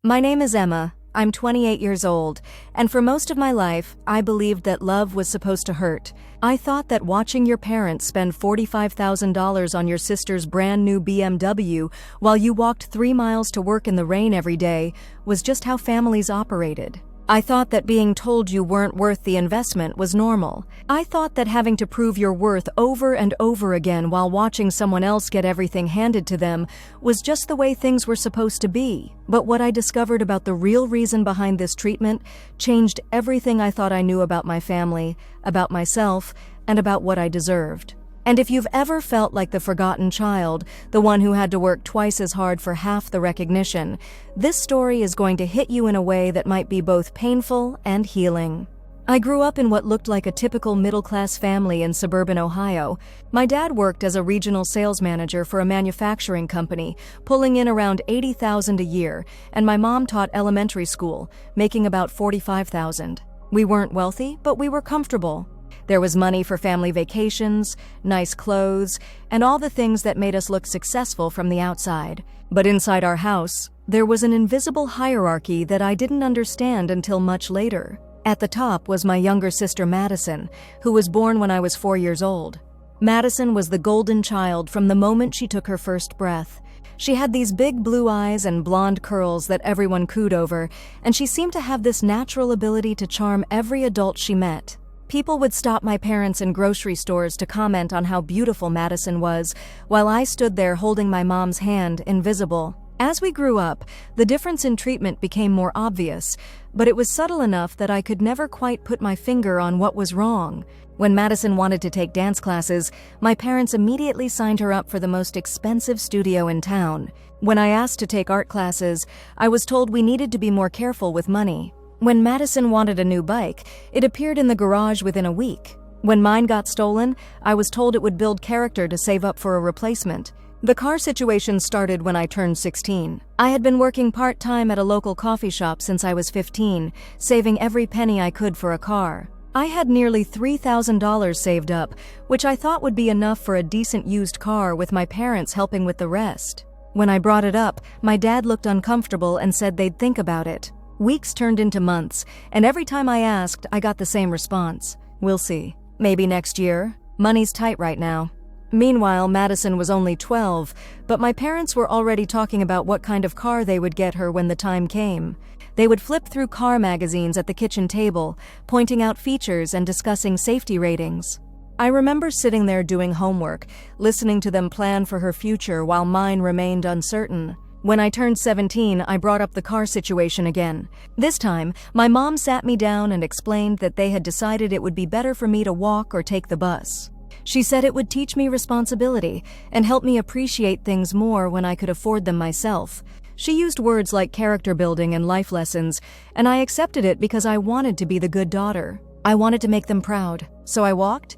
My name is Emma. I'm 28 years old, and for most of my life, I believed that love was supposed to hurt. I thought that watching your parents spend $45,000 on your sister's brand new BMW while you walked 3 miles to work in the rain every day was just how families operated. I thought that being told you weren't worth the investment was normal. I thought that having to prove your worth over and over again while watching someone else get everything handed to them was just the way things were supposed to be. But what I discovered about the real reason behind this treatment changed everything I thought I knew about my family, about myself, and about what I deserved. And if you've ever felt like the forgotten child, the one who had to work twice as hard for half the recognition, this story is going to hit you in a way that might be both painful and healing. I grew up in what looked like a typical middle-class family in suburban Ohio. My dad worked as a regional sales manager for a manufacturing company, pulling in around $80,000 a year, and my mom taught elementary school, making about $45,000. We weren't wealthy, but we were comfortable. There was money for family vacations, nice clothes, and all the things that made us look successful from the outside. But inside our house, there was an invisible hierarchy that I didn't understand until much later. At the top was my younger sister Madison, who was born when I was 4 years old. Madison was the golden child from the moment she took her first breath. She had these big blue eyes and blonde curls that everyone cooed over, and she seemed to have this natural ability to charm every adult she met. People would stop my parents in grocery stores to comment on how beautiful Madison was, while I stood there holding my mom's hand, invisible. As we grew up, the difference in treatment became more obvious, but it was subtle enough that I could never quite put my finger on what was wrong. When Madison wanted to take dance classes, my parents immediately signed her up for the most expensive studio in town. When I asked to take art classes, I was told we needed to be more careful with money. When Madison wanted a new bike, it appeared in the garage within a week. When mine got stolen, I was told it would build character to save up for a replacement. The car situation started when I turned 16. I had been working part-time at a local coffee shop since I was 15, saving every penny I could for a car. I had nearly $3,000 saved up, which I thought would be enough for a decent used car, with my parents helping with the rest. When I brought it up, my dad looked uncomfortable and said they'd think about it. Weeks turned into months, and every time I asked, I got the same response. We'll see. Maybe next year. Money's tight right now. Meanwhile, Madison was only 12, but my parents were already talking about what kind of car they would get her when the time came. They would flip through car magazines at the kitchen table, pointing out features and discussing safety ratings. I remember sitting there doing homework, listening to them plan for her future while mine remained uncertain. When I turned 17, I brought up the car situation again. This time, my mom sat me down and explained that they had decided it would be better for me to walk or take the bus. She said it would teach me responsibility and help me appreciate things more when I could afford them myself. She used words like character building and life lessons, and I accepted it because I wanted to be the good daughter. I wanted to make them proud. So I walked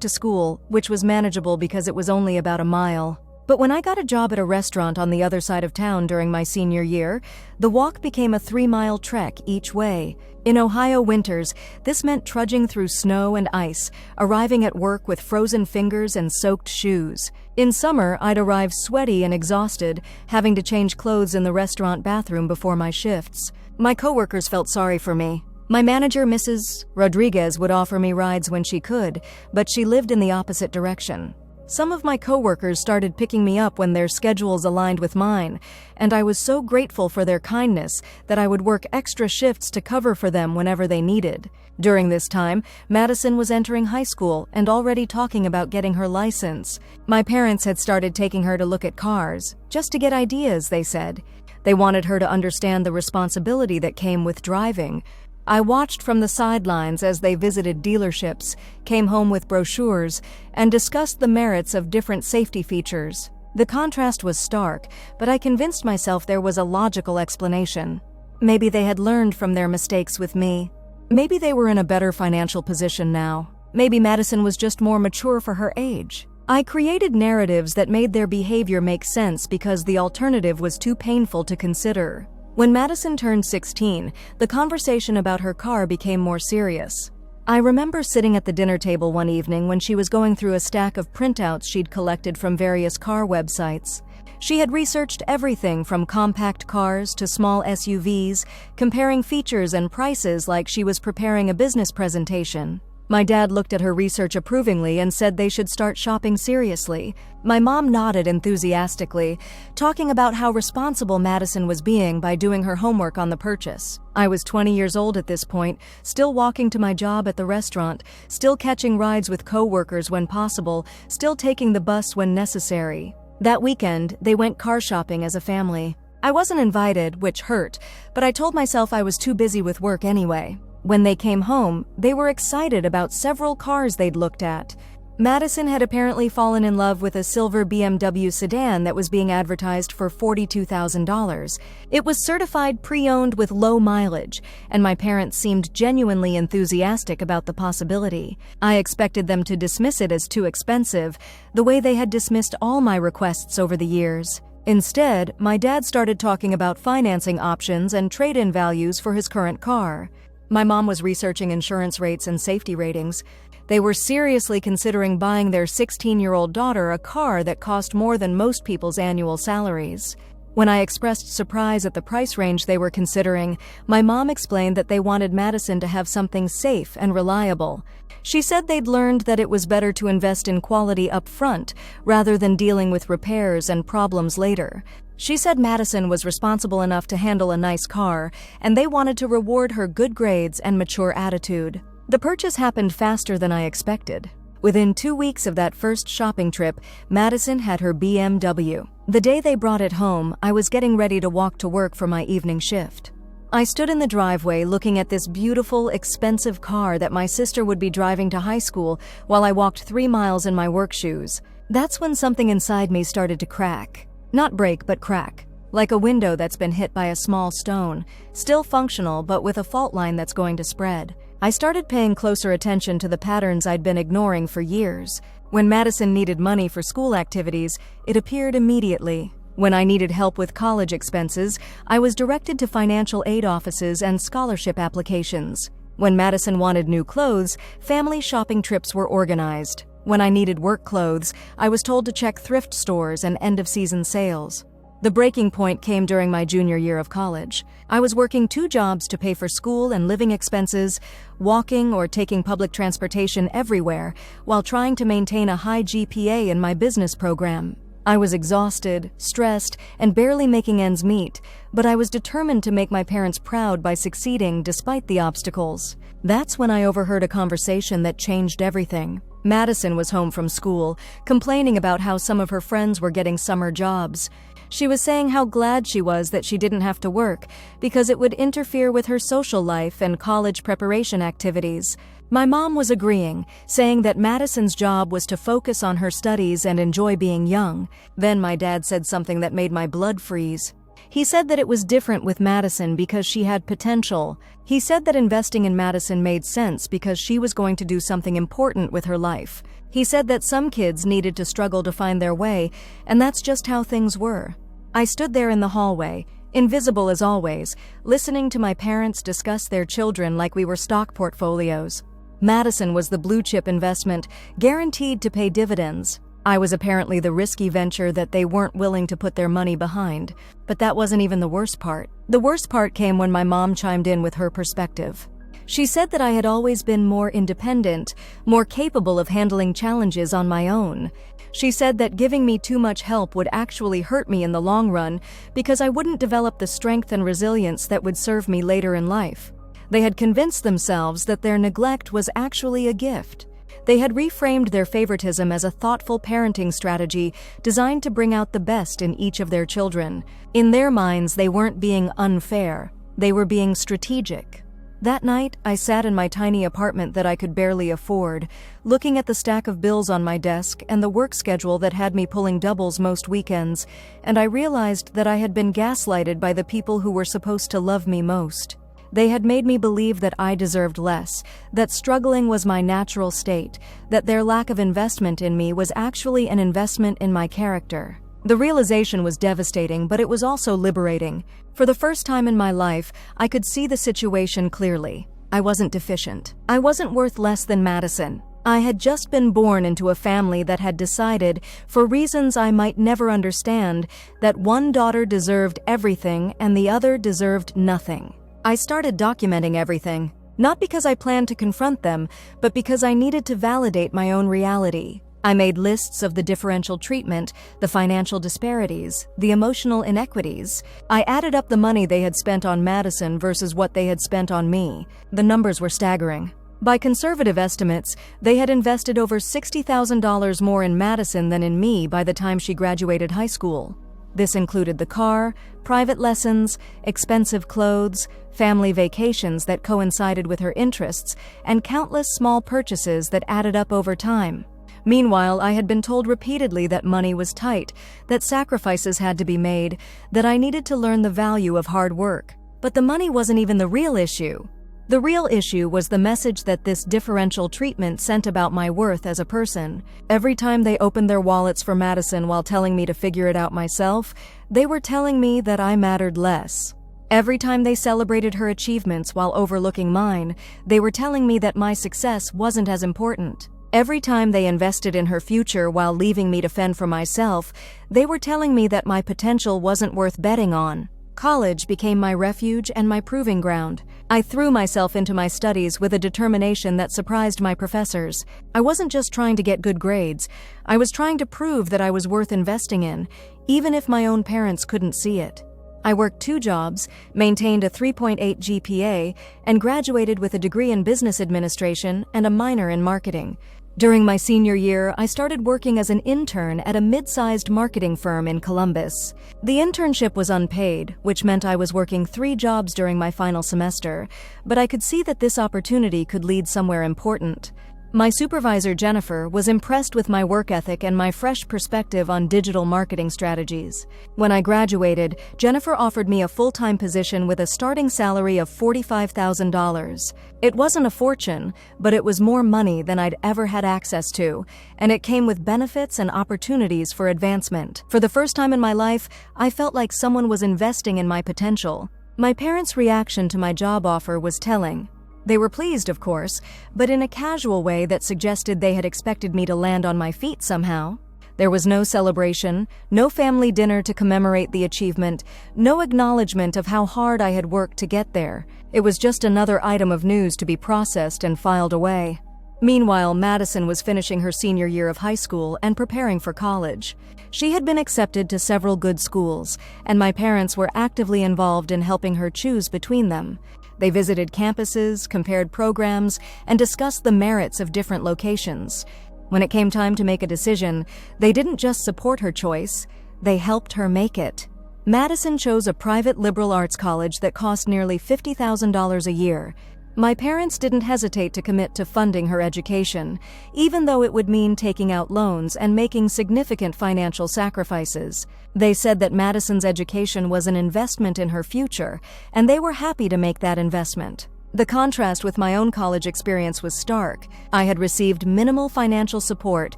to school, which was manageable because it was only about a mile. But when I got a job at a restaurant on the other side of town during my senior year, the walk became a 3-mile trek each way. In Ohio winters, this meant trudging through snow and ice, arriving at work with frozen fingers and soaked shoes. In summer, I'd arrive sweaty and exhausted, having to change clothes in the restaurant bathroom before my shifts. My coworkers felt sorry for me. My manager, Mrs. Rodriguez, would offer me rides when she could, but she lived in the opposite direction. Some of my coworkers started picking me up when their schedules aligned with mine, and I was so grateful for their kindness that I would work extra shifts to cover for them whenever they needed. During this time, Madison was entering high school and already talking about getting her license. My parents had started taking her to look at cars, just to get ideas, they said. They wanted her to understand the responsibility that came with driving. I watched from the sidelines as they visited dealerships, came home with brochures, and discussed the merits of different safety features. The contrast was stark, but I convinced myself there was a logical explanation. Maybe they had learned from their mistakes with me. Maybe they were in a better financial position now. Maybe Madison was just more mature for her age. I created narratives that made their behavior make sense because the alternative was too painful to consider. When Madison turned 16, the conversation about her car became more serious. I remember sitting at the dinner table one evening when she was going through a stack of printouts she'd collected from various car websites. She had researched everything from compact cars to small SUVs, comparing features and prices like she was preparing a business presentation. My dad looked at her research approvingly and said they should start shopping seriously. My mom nodded enthusiastically, talking about how responsible Madison was being by doing her homework on the purchase. I was 20 years old at this point, still walking to my job at the restaurant, still catching rides with coworkers when possible, still taking the bus when necessary. That weekend, they went car shopping as a family. I wasn't invited, which hurt, but I told myself I was too busy with work anyway. When they came home, they were excited about several cars they'd looked at. Madison had apparently fallen in love with a silver BMW sedan that was being advertised for $42,000. It was certified pre-owned with low mileage, and my parents seemed genuinely enthusiastic about the possibility. I expected them to dismiss it as too expensive, the way they had dismissed all my requests over the years. Instead, my dad started talking about financing options and trade-in values for his current car. My mom was researching insurance rates and safety ratings. They were seriously considering buying their 16-year-old daughter a car that cost more than most people's annual salaries. When I expressed surprise at the price range they were considering, my mom explained that they wanted Madison to have something safe and reliable. She said they'd learned that it was better to invest in quality up front rather than dealing with repairs and problems later. She said Madison was responsible enough to handle a nice car, and they wanted to reward her good grades and mature attitude. The purchase happened faster than I expected. Within 2 weeks of that first shopping trip, Madison had her BMW. The day they brought it home, I was getting ready to walk to work for my evening shift. I stood in the driveway looking at this beautiful, expensive car that my sister would be driving to high school while I walked 3 miles in my work shoes. That's when something inside me started to crack. Not break, but crack. Like a window that's been hit by a small stone, still functional but with a fault line that's going to spread. I started paying closer attention to the patterns I'd been ignoring for years. When Madison needed money for school activities, it appeared immediately. When I needed help with college expenses, I was directed to financial aid offices and scholarship applications. When Madison wanted new clothes, family shopping trips were organized. When I needed work clothes, I was told to check thrift stores and end-of-season sales. The breaking point came during my junior year of college. I was working 2 jobs to pay for school and living expenses, walking or taking public transportation everywhere, while trying to maintain a high GPA in my business program. I was exhausted, stressed, and barely making ends meet, but I was determined to make my parents proud by succeeding despite the obstacles. That's when I overheard a conversation that changed everything. Madison was home from school, complaining about how some of her friends were getting summer jobs. She was saying how glad she was that she didn't have to work, because it would interfere with her social life and college preparation activities. My mom was agreeing, saying that Madison's job was to focus on her studies and enjoy being young. Then my dad said something that made my blood freeze. He said that it was different with Madison because she had potential. He said that investing in Madison made sense because she was going to do something important with her life. He said that some kids needed to struggle to find their way, and that's just how things were. I stood there in the hallway, invisible as always, listening to my parents discuss their children like we were stock portfolios. Madison was the blue-chip investment, guaranteed to pay dividends. I was apparently the risky venture that they weren't willing to put their money behind. But that wasn't even the worst part. The worst part came when my mom chimed in with her perspective. She said that I had always been more independent, more capable of handling challenges on my own. She said that giving me too much help would actually hurt me in the long run because I wouldn't develop the strength and resilience that would serve me later in life. They had convinced themselves that their neglect was actually a gift. They had reframed their favoritism as a thoughtful parenting strategy designed to bring out the best in each of their children. In their minds, they weren't being unfair. They were being strategic. That night, I sat in my tiny apartment that I could barely afford, looking at the stack of bills on my desk and the work schedule that had me pulling doubles most weekends, and I realized that I had been gaslighted by the people who were supposed to love me most. They had made me believe that I deserved less, that struggling was my natural state, that their lack of investment in me was actually an investment in my character. The realization was devastating, but it was also liberating. For the first time in my life, I could see the situation clearly. I wasn't deficient. I wasn't worth less than Madison. I had just been born into a family that had decided, for reasons I might never understand, that one daughter deserved everything and the other deserved nothing. I started documenting everything, not because I planned to confront them, but because I needed to validate my own reality. I made lists of the differential treatment, the financial disparities, the emotional inequities. I added up the money they had spent on Madison versus what they had spent on me. The numbers were staggering. By conservative estimates, they had invested over $60,000 more in Madison than in me by the time she graduated high school. This included the car, private lessons, expensive clothes, family vacations that coincided with her interests, and countless small purchases that added up over time. Meanwhile, I had been told repeatedly that money was tight, that sacrifices had to be made, that I needed to learn the value of hard work. But the money wasn't even the real issue. The real issue was the message that this differential treatment sent about my worth as a person. Every time they opened their wallets for Madison while telling me to figure it out myself, they were telling me that I mattered less. Every time they celebrated her achievements while overlooking mine, they were telling me that my success wasn't as important. Every time they invested in her future while leaving me to fend for myself, they were telling me that my potential wasn't worth betting on. College became my refuge and my proving ground. I threw myself into my studies with a determination that surprised my professors. I wasn't just trying to get good grades. I was trying to prove that I was worth investing in, even if my own parents couldn't see it. I worked 2 jobs, maintained a 3.8 GPA, and graduated with a degree in business administration and a minor in marketing. During my senior year, I started working as an intern at a mid-sized marketing firm in Columbus. The internship was unpaid, which meant I was working 3 jobs during my final semester, but I could see that this opportunity could lead somewhere important. My supervisor, Jennifer, was impressed with my work ethic and my fresh perspective on digital marketing strategies. When I graduated, Jennifer offered me a full-time position with a starting salary of $45,000. It wasn't a fortune, but it was more money than I'd ever had access to, and it came with benefits and opportunities for advancement. For the first time in my life, I felt like someone was investing in my potential. My parents' reaction to my job offer was telling. They were pleased, of course, but in a casual way that suggested they had expected me to land on my feet somehow. There was no celebration, no family dinner to commemorate the achievement, no acknowledgement of how hard I had worked to get there. It was just another item of news to be processed and filed away. Meanwhile, Madison was finishing her senior year of high school and preparing for college. She had been accepted to several good schools, and my parents were actively involved in helping her choose between them. They visited campuses, compared programs, and discussed the merits of different locations. When it came time to make a decision, they didn't just support her choice, they helped her make it. Madison chose a private liberal arts college that cost nearly $50,000 a year. My parents didn't hesitate to commit to funding her education, even though it would mean taking out loans and making significant financial sacrifices. They said that Madison's education was an investment in her future, and they were happy to make that investment. The contrast with my own college experience was stark. I had received minimal financial support,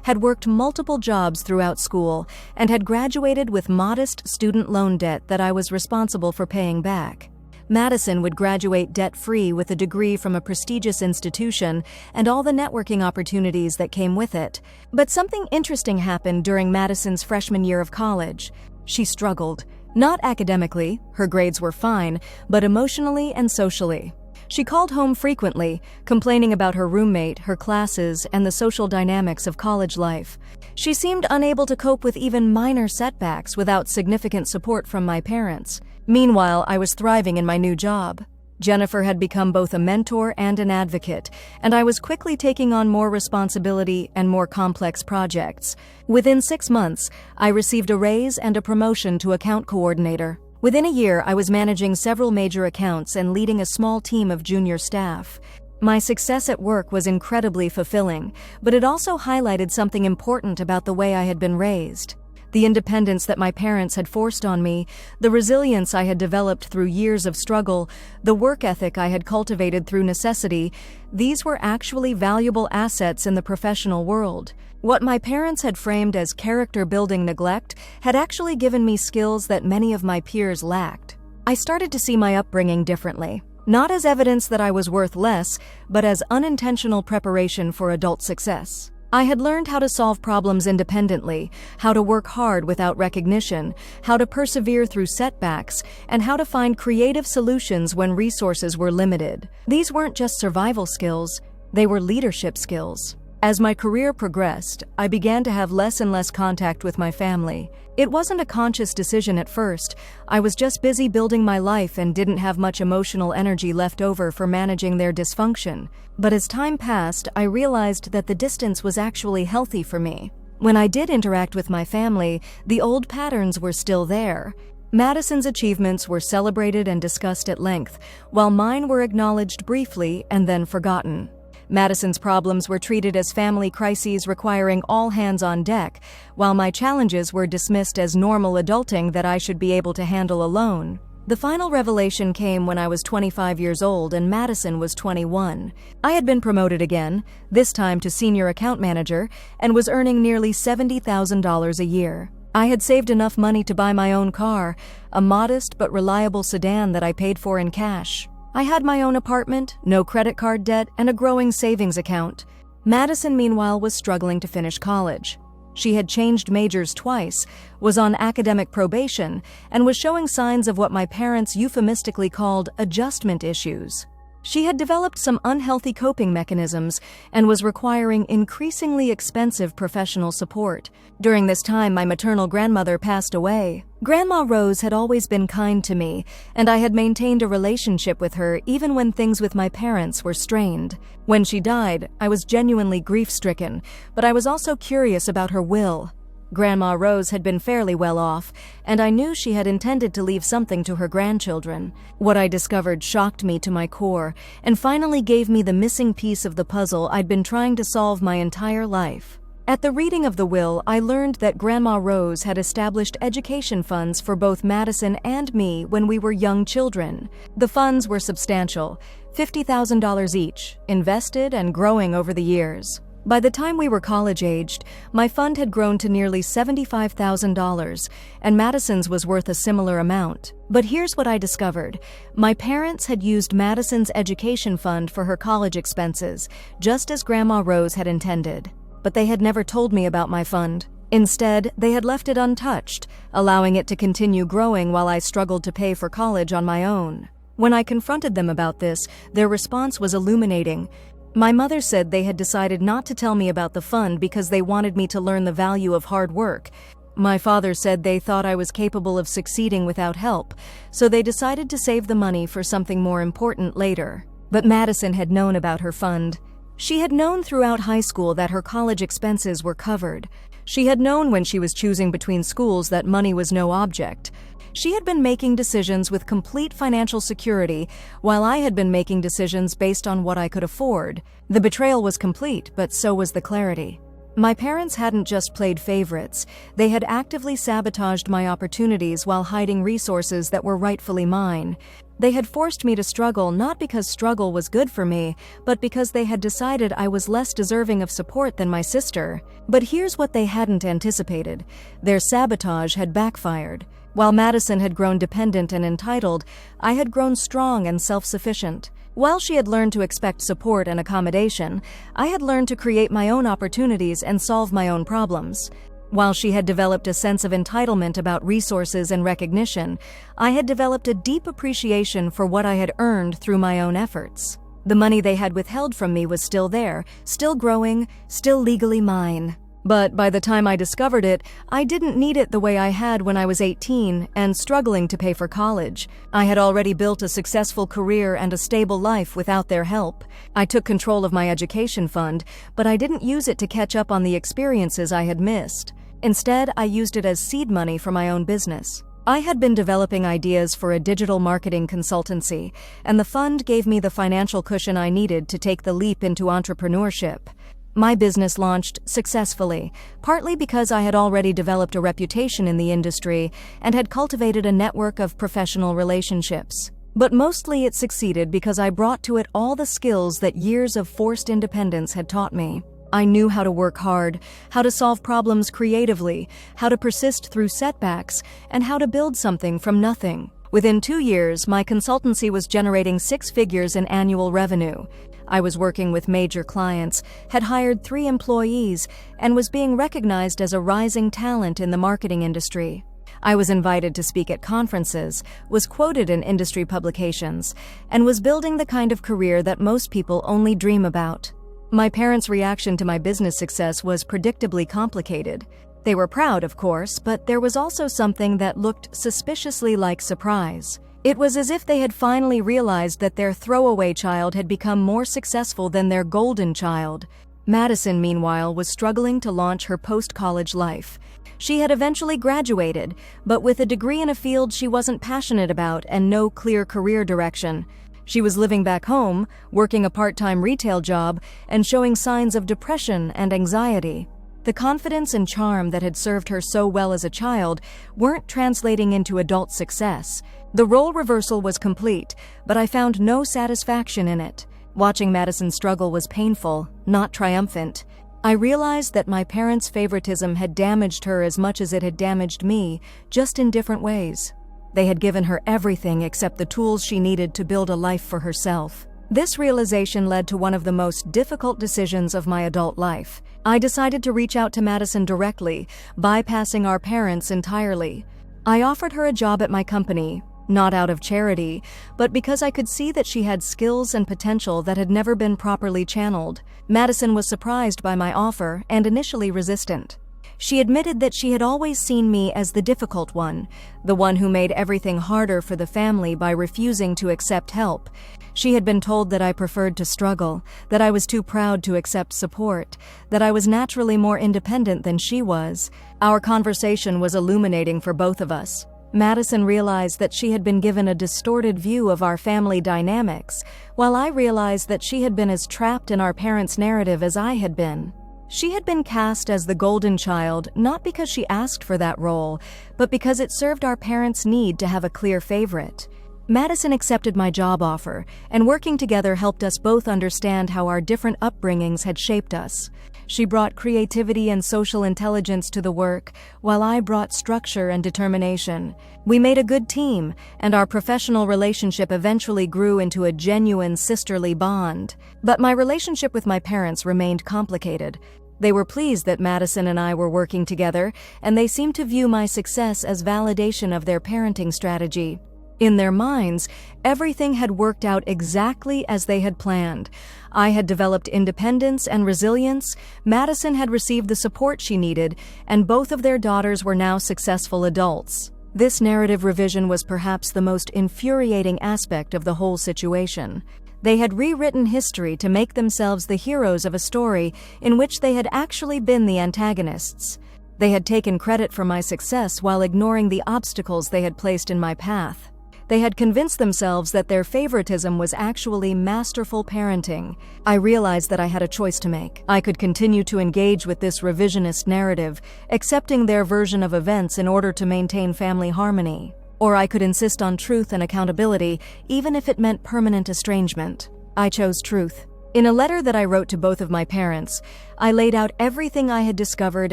had worked multiple jobs throughout school, and had graduated with modest student loan debt that I was responsible for paying back. Madison would graduate debt-free with a degree from a prestigious institution and all the networking opportunities that came with it. But something interesting happened during Madison's freshman year of college. She struggled. Not academically, her grades were fine, but emotionally and socially. She called home frequently, complaining about her roommate, her classes, and the social dynamics of college life. She seemed unable to cope with even minor setbacks without significant support from my parents. Meanwhile, I was thriving in my new job. Jennifer had become both a mentor and an advocate, and I was quickly taking on more responsibility and more complex projects. Within 6 months, I received a raise and a promotion to account coordinator. Within a year, I was managing several major accounts and leading a small team of junior staff. My success at work was incredibly fulfilling, but it also highlighted something important about the way I had been raised. The independence that my parents had forced on me, the resilience I had developed through years of struggle, the work ethic I had cultivated through necessity, these were actually valuable assets in the professional world. What my parents had framed as character-building neglect had actually given me skills that many of my peers lacked. I started to see my upbringing differently. Not as evidence that I was worth less, but as unintentional preparation for adult success. I had learned how to solve problems independently, how to work hard without recognition, how to persevere through setbacks, and how to find creative solutions when resources were limited. These weren't just survival skills, they were leadership skills. As my career progressed, I began to have less and less contact with my family. It wasn't a conscious decision at first. I was just busy building my life and didn't have much emotional energy left over for managing their dysfunction. But as time passed, I realized that the distance was actually healthy for me. When I did interact with my family, the old patterns were still there. Madison's achievements were celebrated and discussed at length, while mine were acknowledged briefly and then forgotten. Madison's problems were treated as family crises requiring all hands on deck, while my challenges were dismissed as normal adulting that I should be able to handle alone. The final revelation came when I was 25 years old and Madison was 21. I had been promoted again, this time to senior account manager, and was earning nearly $70,000 a year. I had saved enough money to buy my own car, a modest but reliable sedan that I paid for in cash. I had my own apartment, no credit card debt, and a growing savings account. Madison, meanwhile, was struggling to finish college. She had changed majors twice, was on academic probation, and was showing signs of what my parents euphemistically called adjustment issues. She had developed some unhealthy coping mechanisms and was requiring increasingly expensive professional support. During this time, my maternal grandmother passed away. Grandma Rose had always been kind to me, and I had maintained a relationship with her even when things with my parents were strained. When she died, I was genuinely grief-stricken, but I was also curious about her will. Grandma Rose had been fairly well off, and I knew she had intended to leave something to her grandchildren. What I discovered shocked me to my core, and finally gave me the missing piece of the puzzle I'd been trying to solve my entire life. At the reading of the will, I learned that Grandma Rose had established education funds for both Madison and me when we were young children. The funds were substantial, $50,000 each, invested and growing over the years. By the time we were college-aged, my fund had grown to nearly $75,000, and Madison's was worth a similar amount. But here's what I discovered. My parents had used Madison's education fund for her college expenses, just as Grandma Rose had intended. But they had never told me about my fund. Instead, they had left it untouched, allowing it to continue growing while I struggled to pay for college on my own. When I confronted them about this, their response was illuminating. My mother said they had decided not to tell me about the fund because they wanted me to learn the value of hard work. My father said they thought I was capable of succeeding without help, so they decided to save the money for something more important later. But Madison had known about her fund. She had known throughout high school that her college expenses were covered. She had known when she was choosing between schools that money was no object. She had been making decisions with complete financial security, while I had been making decisions based on what I could afford. The betrayal was complete, but so was the clarity. My parents hadn't just played favorites. They had actively sabotaged my opportunities while hiding resources that were rightfully mine. They had forced me to struggle not because struggle was good for me, but because they had decided I was less deserving of support than my sister. But here's what they hadn't anticipated. Their sabotage had backfired. While Madison had grown dependent and entitled, I had grown strong and self-sufficient. While she had learned to expect support and accommodation, I had learned to create my own opportunities and solve my own problems. While she had developed a sense of entitlement about resources and recognition, I had developed a deep appreciation for what I had earned through my own efforts. The money they had withheld from me was still there, still growing, still legally mine. But by the time I discovered it, I didn't need it the way I had when I was 18 and struggling to pay for college. I had already built a successful career and a stable life without their help. I took control of my education fund, but I didn't use it to catch up on the experiences I had missed. Instead, I used it as seed money for my own business. I had been developing ideas for a digital marketing consultancy, and the fund gave me the financial cushion I needed to take the leap into entrepreneurship. My business launched successfully, partly because I had already developed a reputation in the industry and had cultivated a network of professional relationships. But mostly it succeeded because I brought to it all the skills that years of forced independence had taught me. I knew how to work hard, how to solve problems creatively, how to persist through setbacks, and how to build something from nothing. Within 2 years, my consultancy was generating 6 figures in annual revenue. I was working with major clients, had hired 3 employees, and was being recognized as a rising talent in the marketing industry. I was invited to speak at conferences, was quoted in industry publications, and was building the kind of career that most people only dream about. My parents' reaction to my business success was predictably complicated. They were proud, of course, but there was also something that looked suspiciously like surprise. It was as if they had finally realized that their throwaway child had become more successful than their golden child. Madison, meanwhile, was struggling to launch her post-college life. She had eventually graduated, but with a degree in a field she wasn't passionate about and no clear career direction. She was living back home, working a part-time retail job, and showing signs of depression and anxiety. The confidence and charm that had served her so well as a child weren't translating into adult success. The role reversal was complete, but I found no satisfaction in it. Watching Madison struggle was painful, not triumphant. I realized that my parents' favoritism had damaged her as much as it had damaged me, just in different ways. They had given her everything except the tools she needed to build a life for herself. This realization led to one of the most difficult decisions of my adult life. I decided to reach out to Madison directly, bypassing our parents entirely. I offered her a job at my company, not out of charity, but because I could see that she had skills and potential that had never been properly channeled. Madison was surprised by my offer and initially resistant. She admitted that she had always seen me as the difficult one, the one who made everything harder for the family by refusing to accept help. She had been told that I preferred to struggle, that I was too proud to accept support, that I was naturally more independent than she was. Our conversation was illuminating for both of us. Madison realized that she had been given a distorted view of our family dynamics, while I realized that she had been as trapped in our parents' narrative as I had been. She had been cast as the golden child not because she asked for that role, but because it served our parents' need to have a clear favorite. Madison accepted my job offer, and working together helped us both understand how our different upbringings had shaped us. She brought creativity and social intelligence to the work, while I brought structure and determination. We made a good team, and our professional relationship eventually grew into a genuine sisterly bond. But my relationship with my parents remained complicated. They were pleased that Madison and I were working together, and they seemed to view my success as validation of their parenting strategy. In their minds, everything had worked out exactly as they had planned. I had developed independence and resilience, Madison had received the support she needed, and both of their daughters were now successful adults. This narrative revision was perhaps the most infuriating aspect of the whole situation. They had rewritten history to make themselves the heroes of a story in which they had actually been the antagonists. They had taken credit for my success while ignoring the obstacles they had placed in my path. They had convinced themselves that their favoritism was actually masterful parenting. I realized that I had a choice to make. I could continue to engage with this revisionist narrative, accepting their version of events in order to maintain family harmony. Or I could insist on truth and accountability, even if it meant permanent estrangement. I chose truth. In a letter that I wrote to both of my parents, I laid out everything I had discovered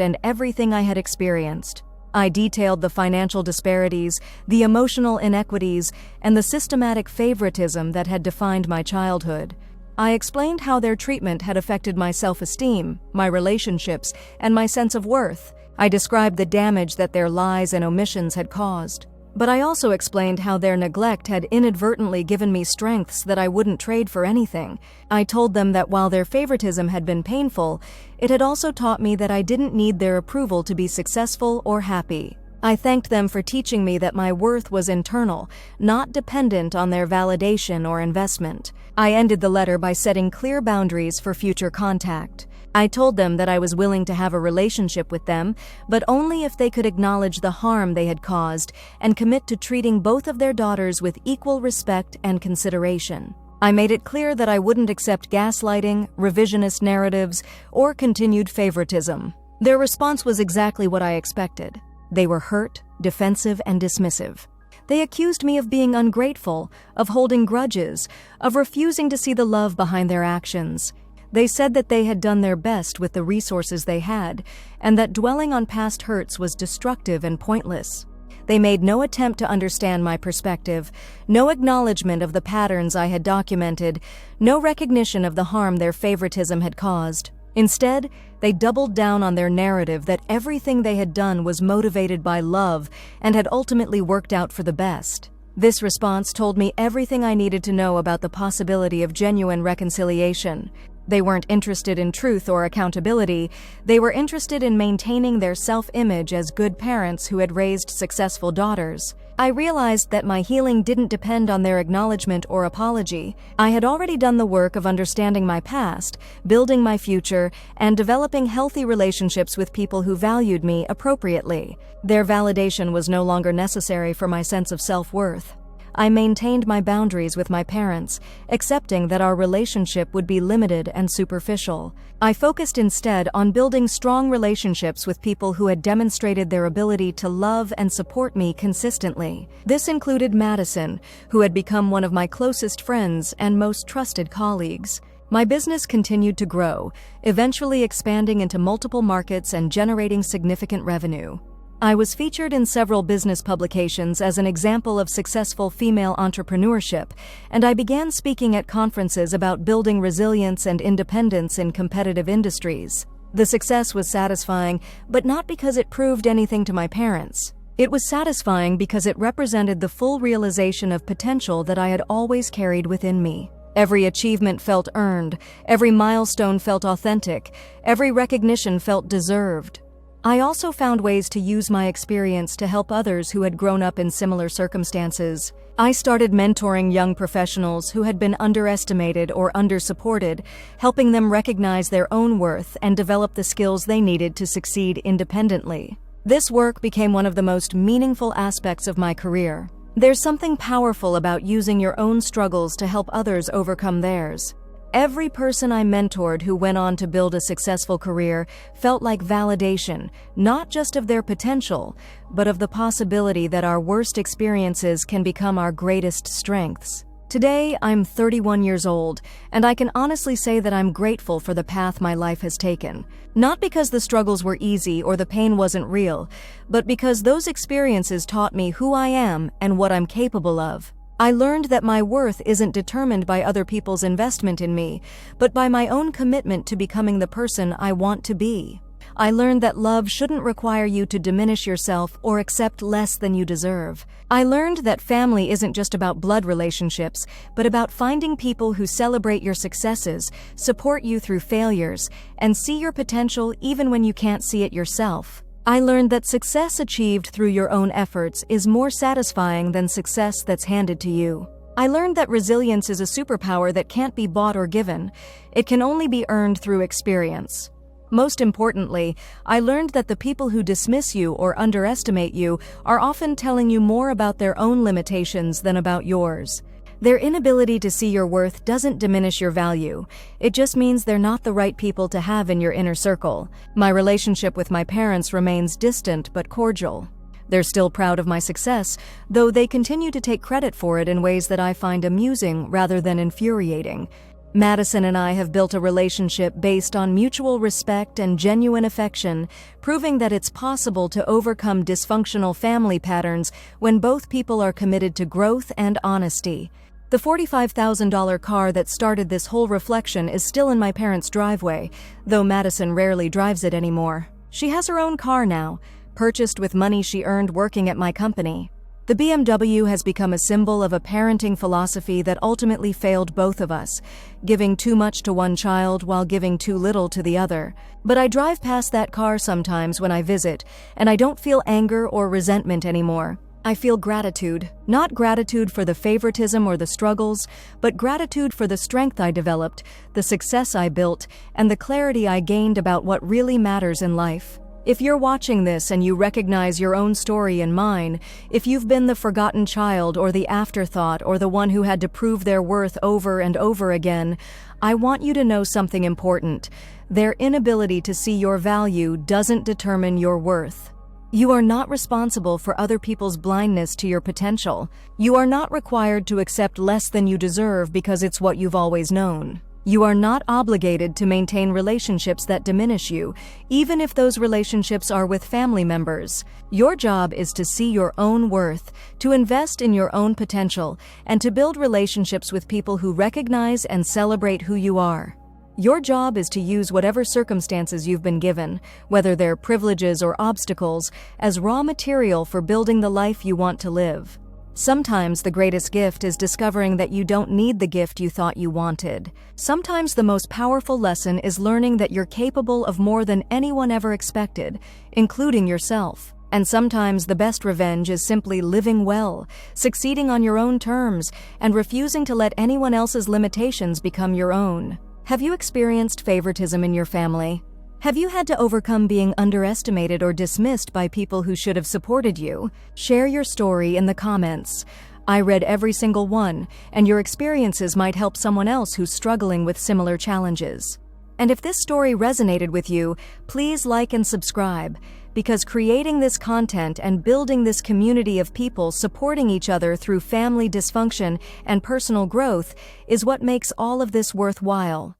and everything I had experienced. I detailed the financial disparities, the emotional inequities, and the systematic favoritism that had defined my childhood. I explained how their treatment had affected my self-esteem, my relationships, and my sense of worth. I described the damage that their lies and omissions had caused. But I also explained how their neglect had inadvertently given me strengths that I wouldn't trade for anything. I told them that while their favoritism had been painful, it had also taught me that I didn't need their approval to be successful or happy. I thanked them for teaching me that my worth was internal, not dependent on their validation or investment. I ended the letter by setting clear boundaries for future contact. I told them that I was willing to have a relationship with them, but only if they could acknowledge the harm they had caused and commit to treating both of their daughters with equal respect and consideration. I made it clear that I wouldn't accept gaslighting, revisionist narratives, or continued favoritism. Their response was exactly what I expected. They were hurt, defensive, and dismissive. They accused me of being ungrateful, of holding grudges, of refusing to see the love behind their actions. They said that they had done their best with the resources they had, and that dwelling on past hurts was destructive and pointless. They made no attempt to understand my perspective, no acknowledgement of the patterns I had documented, no recognition of the harm their favoritism had caused. Instead, they doubled down on their narrative that everything they had done was motivated by love and had ultimately worked out for the best. This response told me everything I needed to know about the possibility of genuine reconciliation. They weren't interested in truth or accountability. They were interested in maintaining their self-image as good parents who had raised successful daughters. I realized that my healing didn't depend on their acknowledgement or apology. I had already done the work of understanding my past, building my future, and developing healthy relationships with people who valued me appropriately. Their validation was no longer necessary for my sense of self-worth. I maintained my boundaries with my parents, accepting that our relationship would be limited and superficial. I focused instead on building strong relationships with people who had demonstrated their ability to love and support me consistently. This included Madison, who had become one of my closest friends and most trusted colleagues. My business continued to grow, eventually expanding into multiple markets and generating significant revenue. I was featured in several business publications as an example of successful female entrepreneurship, and I began speaking at conferences about building resilience and independence in competitive industries. The success was satisfying, but not because it proved anything to my parents. It was satisfying because it represented the full realization of potential that I had always carried within me. Every achievement felt earned, every milestone felt authentic, every recognition felt deserved. I also found ways to use my experience to help others who had grown up in similar circumstances. I started mentoring young professionals who had been underestimated or undersupported, helping them recognize their own worth and develop the skills they needed to succeed independently. This work became one of the most meaningful aspects of my career. There's something powerful about using your own struggles to help others overcome theirs. Every person I mentored who went on to build a successful career felt like validation, not just of their potential, but of the possibility that our worst experiences can become our greatest strengths. Today, I'm 31 years old, and I can honestly say that I'm grateful for the path my life has taken. Not because the struggles were easy or the pain wasn't real, but because those experiences taught me who I am and what I'm capable of. I learned that my worth isn't determined by other people's investment in me, but by my own commitment to becoming the person I want to be. I learned that love shouldn't require you to diminish yourself or accept less than you deserve. I learned that family isn't just about blood relationships, but about finding people who celebrate your successes, support you through failures, and see your potential even when you can't see it yourself. I learned that success achieved through your own efforts is more satisfying than success that's handed to you. I learned that resilience is a superpower that can't be bought or given. It can only be earned through experience. Most importantly, I learned that the people who dismiss you or underestimate you are often telling you more about their own limitations than about yours. Their inability to see your worth doesn't diminish your value. It just means they're not the right people to have in your inner circle. My relationship with my parents remains distant but cordial. They're still proud of my success, though they continue to take credit for it in ways that I find amusing rather than infuriating. Madison and I have built a relationship based on mutual respect and genuine affection, proving that it's possible to overcome dysfunctional family patterns when both people are committed to growth and honesty. The $45,000 car that started this whole reflection is still in my parents' driveway, though Madison rarely drives it anymore. She has her own car now, purchased with money she earned working at my company. The BMW has become a symbol of a parenting philosophy that ultimately failed both of us, giving too much to one child while giving too little to the other. But I drive past that car sometimes when I visit, and I don't feel anger or resentment anymore. I feel gratitude. Not gratitude for the favoritism or the struggles, but gratitude for the strength I developed, the success I built, and the clarity I gained about what really matters in life. If you're watching this and you recognize your own story and mine, if you've been the forgotten child or the afterthought or the one who had to prove their worth over and over again, I want you to know something important. Their inability to see your value doesn't determine your worth. You are not responsible for other people's blindness to your potential. You are not required to accept less than you deserve because it's what you've always known. You are not obligated to maintain relationships that diminish you, even if those relationships are with family members. Your job is to see your own worth, to invest in your own potential, and to build relationships with people who recognize and celebrate who you are. Your job is to use whatever circumstances you've been given, whether they're privileges or obstacles, as raw material for building the life you want to live. Sometimes the greatest gift is discovering that you don't need the gift you thought you wanted. Sometimes the most powerful lesson is learning that you're capable of more than anyone ever expected, including yourself. And sometimes the best revenge is simply living well, succeeding on your own terms, and refusing to let anyone else's limitations become your own. Have you experienced favoritism in your family? Have you had to overcome being underestimated or dismissed by people who should have supported you? Share your story in the comments. I read every single one, and your experiences might help someone else who's struggling with similar challenges. And if this story resonated with you, please like and subscribe, because creating this content and building this community of people supporting each other through family dysfunction and personal growth is what makes all of this worthwhile.